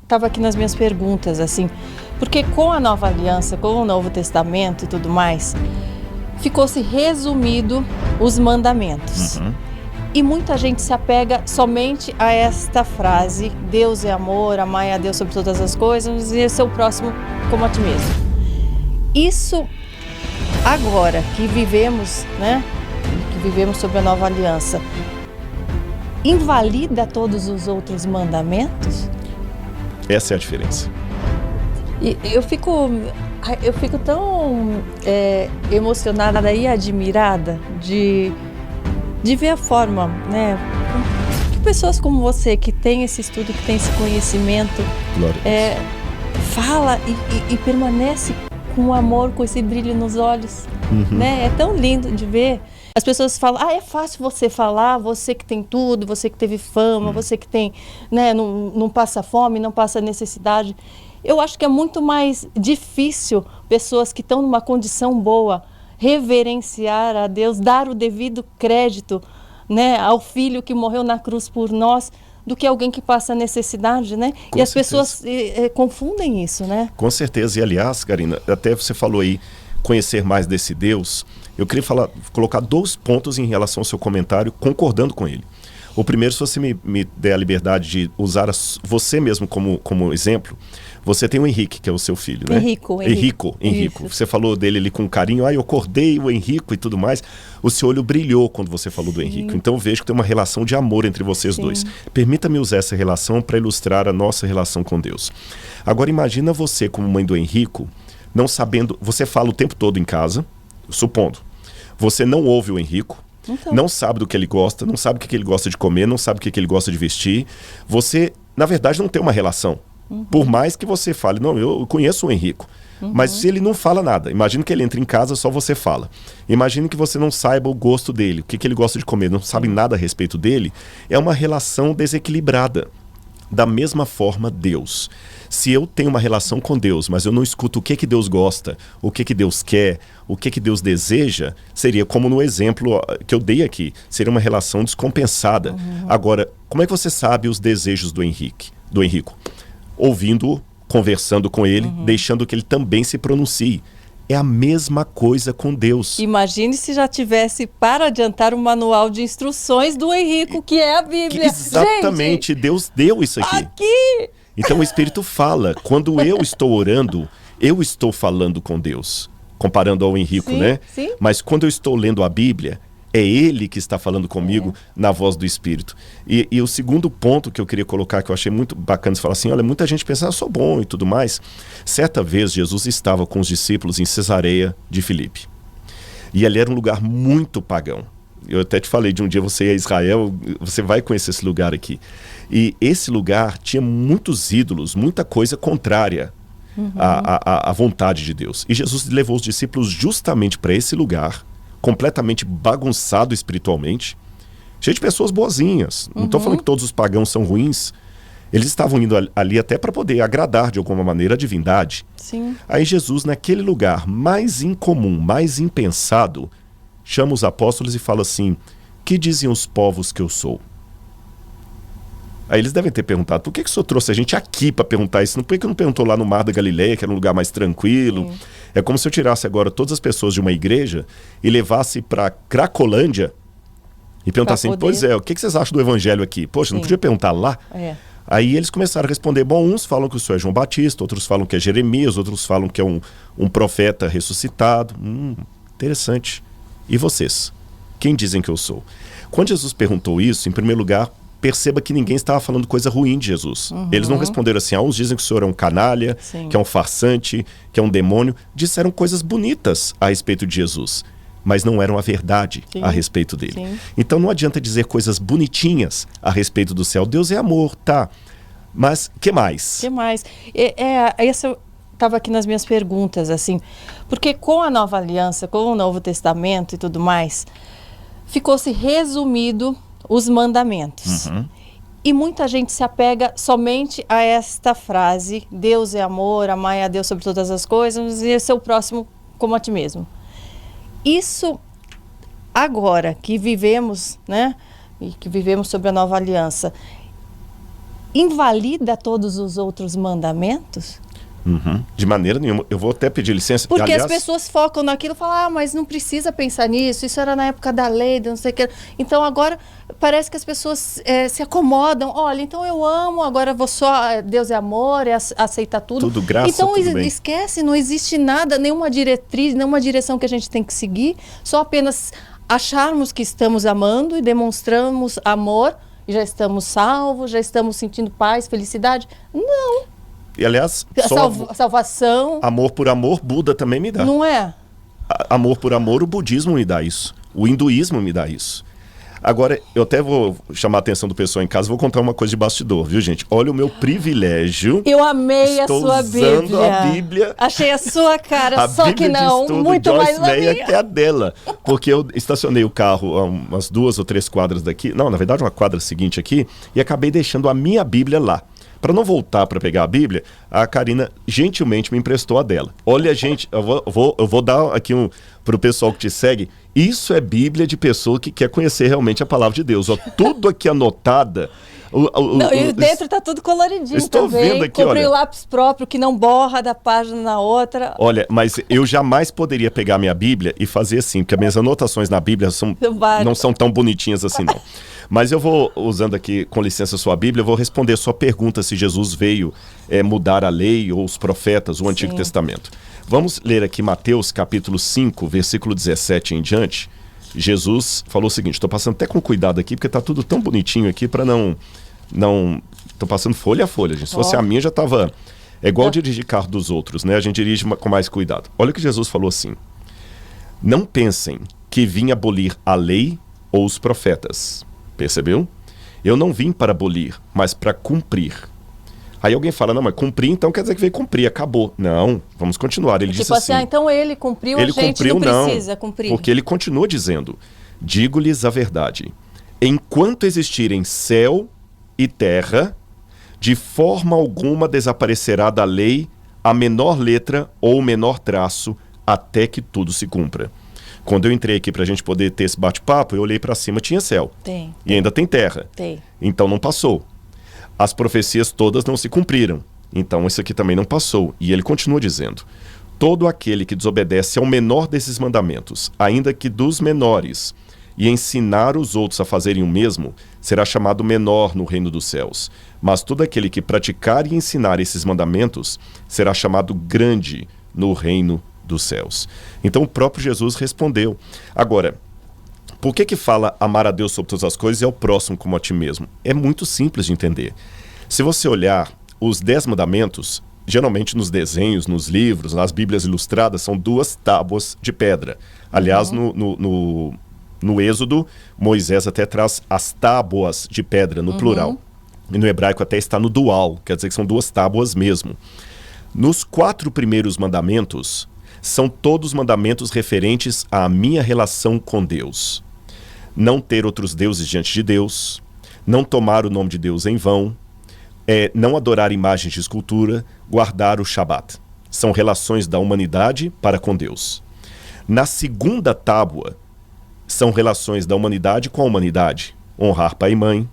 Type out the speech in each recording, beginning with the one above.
estava aqui nas minhas perguntas, assim, porque com a Nova Aliança, com o Novo Testamento e tudo mais, ficou-se resumido os mandamentos. E muita gente se apega somente a esta frase: Deus é amor, amai a Deus sobre todas as coisas e seu próximo como a ti mesmo. Isso, agora que vivemos, né, que vivemos sob a Nova Aliança, invalida todos os outros mandamentos? Essa é a diferença. E eu fico tão emocionada e admirada de ver a forma, né, que pessoas como você, que tem esse estudo, que tem esse conhecimento, fala e permanece com amor, com esse brilho nos olhos, né? É tão lindo de ver. As pessoas falam: é fácil você falar, você que tem tudo, você que teve fama, você que tem, né, não passa fome, não passa necessidade. Eu acho que é muito mais difícil pessoas que estão numa condição boa reverenciar a Deus, dar o devido crédito, né, ao Filho que morreu na cruz por nós, do que alguém que passa necessidade, né? Com e as certeza. Pessoas confundem isso, né? Com certeza. E aliás, Karina, até você falou aí, conhecer mais desse Deus. Eu queria colocar 2 pontos em relação ao seu comentário, concordando com ele. O primeiro, se você me der a liberdade de usar você mesmo como exemplo, você tem o Henrique, que é o seu filho, né? Henrico. Você falou dele ali com carinho: eu acordei o Henrico e tudo mais. O seu olho brilhou quando você falou do Henrico. Então eu vejo que tem uma relação de amor entre vocês dois. Permita-me usar essa relação para ilustrar a nossa relação com Deus. Agora imagina você como mãe do Henrico, não sabendo, você fala o tempo todo em casa, supondo, você não ouve o Henrico, não sabe do que ele gosta, não sabe o que ele gosta de comer, não sabe o que ele gosta de vestir. Você, na verdade, não tem uma relação. Por mais que você fale: não, eu conheço o Henrico. Mas se ele não fala nada, imagina que ele entra em casa, só você fala. Imagina que você não saiba o gosto dele, o que ele gosta de comer, não sabe nada a respeito dele. É uma relação desequilibrada. Da mesma forma, Deus. Se eu tenho uma relação com Deus, mas eu não escuto o que Deus gosta, o que Deus quer, o que Deus deseja, seria como no exemplo que eu dei aqui, seria uma relação descompensada. Agora, como é que você sabe os desejos do Henrico? Ouvindo-o, conversando com ele, deixando que ele também se pronuncie. É a mesma coisa com Deus. Imagine se já tivesse, para adiantar, um manual de instruções do Henrico, que é a Bíblia. Exatamente, gente, Deus deu isso aqui. Então o Espírito fala. Quando eu estou orando, eu estou falando com Deus. Comparando ao Henrico, né? Sim. Mas quando eu estou lendo a Bíblia, é Ele que está falando comigo na voz do Espírito. E o segundo ponto que eu queria colocar, que eu achei muito bacana, você falar assim: olha, muita gente pensa: eu sou bom e tudo mais. Certa vez, Jesus estava com os discípulos em Cesareia de Filipe. E ali era um lugar muito pagão. Eu até te falei de um dia você ir a Israel, você vai conhecer esse lugar aqui. E esse lugar tinha muitos ídolos, muita coisa contrária à vontade de Deus. E Jesus levou os discípulos justamente para esse lugar, completamente bagunçado espiritualmente, cheio de pessoas boazinhas. Não estou falando que todos os pagãos são ruins. Eles estavam indo ali até para poder agradar de alguma maneira a divindade. Sim. Aí Jesus, naquele lugar mais incomum, mais impensado, chama os apóstolos e fala assim: que dizem os povos que eu sou? Aí eles devem ter perguntado: por que o senhor trouxe a gente aqui para perguntar isso? Por que não perguntou lá no Mar da Galileia, que era um lugar mais tranquilo? Sim. É como se eu tirasse agora todas as pessoas de uma igreja e levasse para Cracolândia e perguntasse assim: pois é, o que vocês acham do evangelho aqui? Poxa, não podia perguntar lá? Aí eles começaram a responder: bom, uns falam que o senhor é João Batista, outros falam que é Jeremias, outros falam que é um profeta ressuscitado. Interessante. E vocês? Quem dizem que eu sou? Quando Jesus perguntou isso, em primeiro lugar, perceba que ninguém estava falando coisa ruim de Jesus. Eles não responderam assim: uns dizem que o senhor é um canalha, que é um farsante, que é um demônio. Disseram coisas bonitas a respeito de Jesus, mas não eram a verdade a respeito dele. Então não adianta dizer coisas bonitinhas a respeito do céu. Deus é amor, tá? Mas que mais? Que mais? Essa estava aqui nas minhas perguntas, assim, porque com a Nova Aliança, com o Novo Testamento e tudo mais, ficou-se resumido os mandamentos. E muita gente se apega somente a esta frase: Deus é amor, amai a Deus sobre todas as coisas e seu próximo como a ti mesmo. Isso, agora que vivemos, né, e que vivemos sob a Nova Aliança, invalida todos os outros mandamentos? De maneira nenhuma. Eu vou até pedir licença. Porque aliás, as pessoas focam naquilo e falam, mas não precisa pensar nisso, isso era na época da lei, não sei o que. Então agora parece que as pessoas se acomodam. Olha, então eu amo, agora vou só, Deus é amor, aceitar tudo. Tudo graça, então tudo bem. esquece, não existe nada, nenhuma diretriz, nenhuma direção que a gente tem que seguir, só apenas acharmos que estamos amando e demonstramos amor, e já estamos salvos, já estamos sentindo paz, felicidade. Não. E aliás, Salvação. Amor por amor, Buda também me dá. Não é? Amor por amor, o budismo me dá isso. O hinduísmo me dá isso. Agora, eu até vou chamar a atenção do pessoal em casa, vou contar uma coisa de bastidor, viu, gente? Olha o meu privilégio. Eu amei a sua Bíblia. Estou usando a Bíblia. Achei a sua cara, só Bíblia que não, de estudo, muito Joyce mais a Meyer, minha. que é a dela. Porque eu estacionei o carro a umas 2 ou 3 quadras daqui, não, na verdade uma quadra seguinte aqui, e acabei deixando a minha Bíblia lá. Para não voltar para pegar a Bíblia, a Karina gentilmente me emprestou a dela. Olha, gente, eu vou dar aqui para o pessoal que te segue. Isso é Bíblia de pessoa que quer conhecer realmente a palavra de Deus. Ó, tudo aqui anotada. E dentro tá tudo coloridinho. Estou também. vendo aqui, Comprei olha. o lápis próprio que não borra da página na outra. Olha, mas eu jamais poderia pegar minha Bíblia e fazer assim, porque as minhas anotações na Bíblia não são tão bonitinhas assim, não. Mas eu vou, usando aqui, com licença, sua Bíblia, eu vou responder a sua pergunta se Jesus veio mudar a lei ou os profetas, o Antigo Testamento. Vamos ler aqui Mateus capítulo 5, versículo 17 em diante. Jesus falou o seguinte, estou passando até com cuidado aqui, porque está tudo tão bonitinho aqui para não... Estou passando folha a folha, gente. Se fosse a minha, já estava... É igual dirigir carro dos outros, né? A gente dirige com mais cuidado. Olha o que Jesus falou assim. Não pensem que vim abolir a lei ou os profetas. Percebeu? Eu não vim para abolir, mas para cumprir. Aí alguém fala, não, mas cumprir então quer dizer que veio cumprir, acabou. Não, vamos continuar. Ele disse assim, então ele cumpriu, ele a gente cumpriu, não precisa cumprir. Porque ele continua dizendo, digo-lhes a verdade, enquanto existirem céu e terra, de forma alguma desaparecerá da lei a menor letra ou o menor traço, até que tudo se cumpra. Quando eu entrei aqui para a gente poder ter esse bate-papo, eu olhei para cima, tinha céu. Tem. E ainda tem terra. Tem. Então não passou. As profecias todas não se cumpriram. Então isso aqui também não passou. E ele continua dizendo, todo aquele que desobedece ao menor desses mandamentos, ainda que dos menores, e ensinar os outros a fazerem o mesmo, será chamado menor no reino dos céus. Mas todo aquele que praticar e ensinar esses mandamentos, será chamado grande no reino dos céus. Então o próprio Jesus respondeu. Agora, por que fala amar a Deus sobre todas as coisas e ao próximo como a ti mesmo? É muito simples de entender. Se você olhar os 10 mandamentos, geralmente nos desenhos, nos livros, nas Bíblias ilustradas, são 2 tábuas de pedra. Aliás, no Êxodo, Moisés até traz as tábuas de pedra no plural. E no hebraico até está no dual, quer dizer que são 2 tábuas mesmo. Nos 4 primeiros mandamentos, são todos mandamentos referentes à minha relação com Deus. Não ter outros deuses diante de Deus, não tomar o nome de Deus em vão, não adorar imagens de escultura, guardar o Shabat. São relações da humanidade para com Deus. Na segunda tábua, são relações da humanidade com a humanidade. Honrar pai e mãe,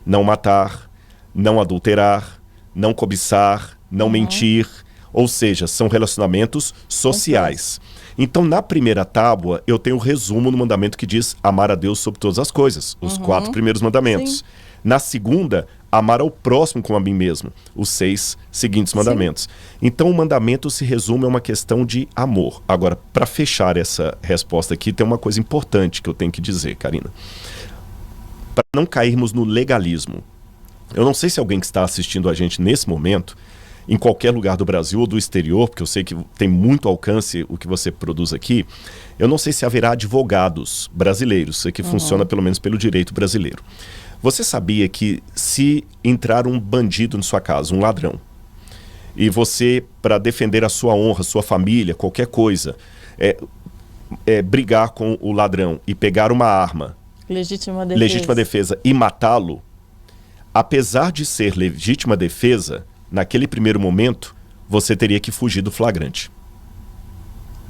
não matar, não adulterar, não cobiçar, não mentir. Ou seja, são relacionamentos sociais. Então, na primeira tábua, eu tenho o resumo no mandamento que diz amar a Deus sobre todas as coisas. Os 4 primeiros mandamentos. Sim. Na segunda, amar ao próximo como a mim mesmo. Os 6 seguintes mandamentos. Sim. Então, o mandamento se resume a uma questão de amor. Agora, para fechar essa resposta aqui, tem uma coisa importante que eu tenho que dizer, Karina. Para não cairmos no legalismo. Eu não sei se alguém que está assistindo a gente nesse momento, em qualquer lugar do Brasil ou do exterior, porque eu sei que tem muito alcance o que você produz aqui, eu não sei se haverá advogados brasileiros, isso aqui funciona pelo menos pelo direito brasileiro. Você sabia que se entrar um bandido na sua casa, um ladrão, e você, para defender a sua honra, sua família, qualquer coisa, brigar com o ladrão e pegar uma arma, legítima defesa, e matá-lo, apesar de ser legítima defesa, naquele primeiro momento, você teria que fugir do flagrante.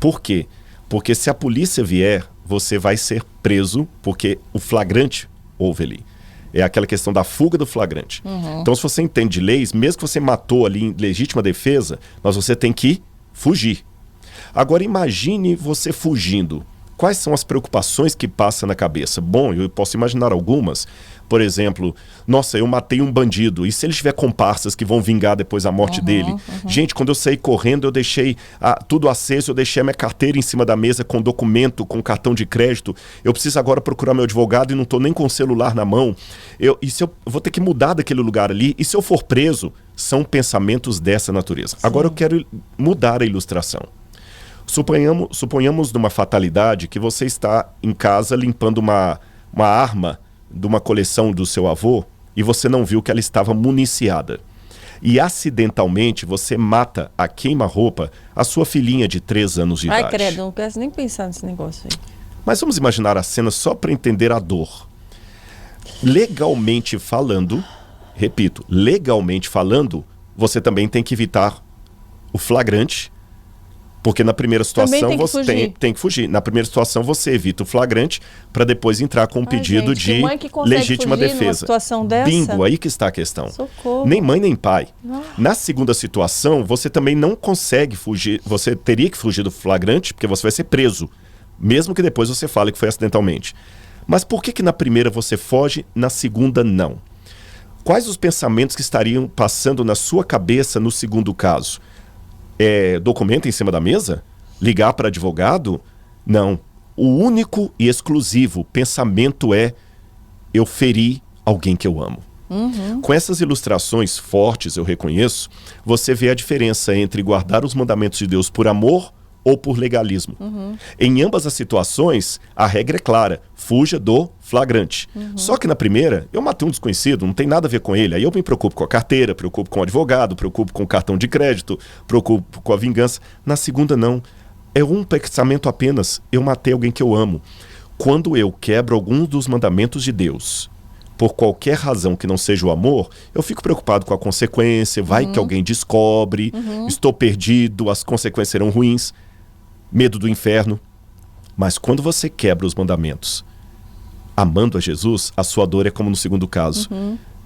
Por quê? Porque se a polícia vier, você vai ser preso, porque o flagrante houve ali. É aquela questão da fuga do flagrante. Então, se você entende de leis, mesmo que você matou ali em legítima defesa, mas você tem que fugir. Agora, imagine você fugindo. Quais são as preocupações que passam na cabeça? Bom, eu posso imaginar algumas. Por exemplo, nossa, eu matei um bandido. E se ele tiver comparsas que vão vingar depois a morte dele? Gente, quando eu saí correndo, eu deixei tudo aceso, eu deixei a minha carteira em cima da mesa com documento, com cartão de crédito. Eu preciso agora procurar meu advogado e não estou nem com o celular na mão. E se eu vou ter que mudar daquele lugar ali? E se eu for preso? São pensamentos dessa natureza. Sim. Agora eu quero mudar a ilustração. Suponhamos numa fatalidade que você está em casa limpando uma arma de uma coleção do seu avô e você não viu que ela estava municiada. E acidentalmente você mata a queima-roupa a sua filhinha de 3 anos de idade. Ai, credo, não quero nem pensar nesse negócio aí. Mas vamos imaginar a cena só para entender a dor. Legalmente falando, repito, legalmente falando, você também tem que evitar o flagrante. Porque na primeira situação você tem que fugir. Na primeira situação você evita o flagrante para depois entrar com um pedido de legítima defesa. Bingo, aí que está a questão. Socorro. Nem mãe nem pai. Na segunda situação, você também não consegue fugir. Você teria que fugir do flagrante porque você vai ser preso. Mesmo que depois você fale que foi acidentalmente. Mas por que na primeira você foge, na segunda não? Quais os pensamentos que estariam passando na sua cabeça no segundo caso? Documento em cima da mesa? Ligar para advogado? Não. O único e exclusivo pensamento é: eu feri alguém que eu amo. Com essas ilustrações fortes, eu reconheço, você vê a diferença entre guardar os mandamentos de Deus por amor ou por legalismo. Em ambas as situações, a regra é clara: fuja do flagrante. Só que na primeira, eu matei um desconhecido, não tem nada a ver com ele. Aí eu me preocupo com a carteira, preocupo com o advogado, preocupo com o cartão de crédito, preocupo com a vingança. Na segunda, não. É um pensamento apenas: eu matei alguém que eu amo. Quando eu quebro algum dos mandamentos de Deus, por qualquer razão que não seja o amor, eu fico preocupado com a consequência, vai que alguém descobre, estou perdido, as consequências serão ruins. Medo do inferno. Mas quando você quebra os mandamentos, amando a Jesus, a sua dor é como no segundo caso.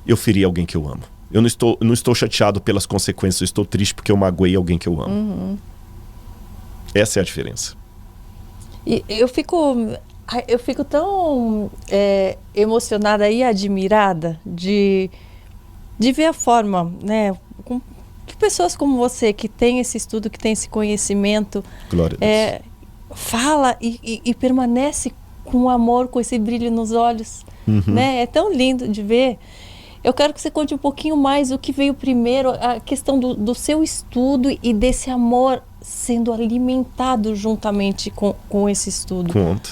Eu feri alguém que eu amo. Eu não estou chateado pelas consequências, eu estou triste porque eu magoei alguém que eu amo. Essa é a diferença. E eu fico tão emocionada e admirada de ver a forma, né, que pessoas como você, que tem esse estudo, que tem esse conhecimento, Glória a Deus, fala e permanece com amor, com esse brilho nos olhos. Né? É tão lindo de ver. Eu quero que você conte um pouquinho mais o que veio primeiro, a questão do seu estudo e desse amor sendo alimentado juntamente com esse estudo. Conta.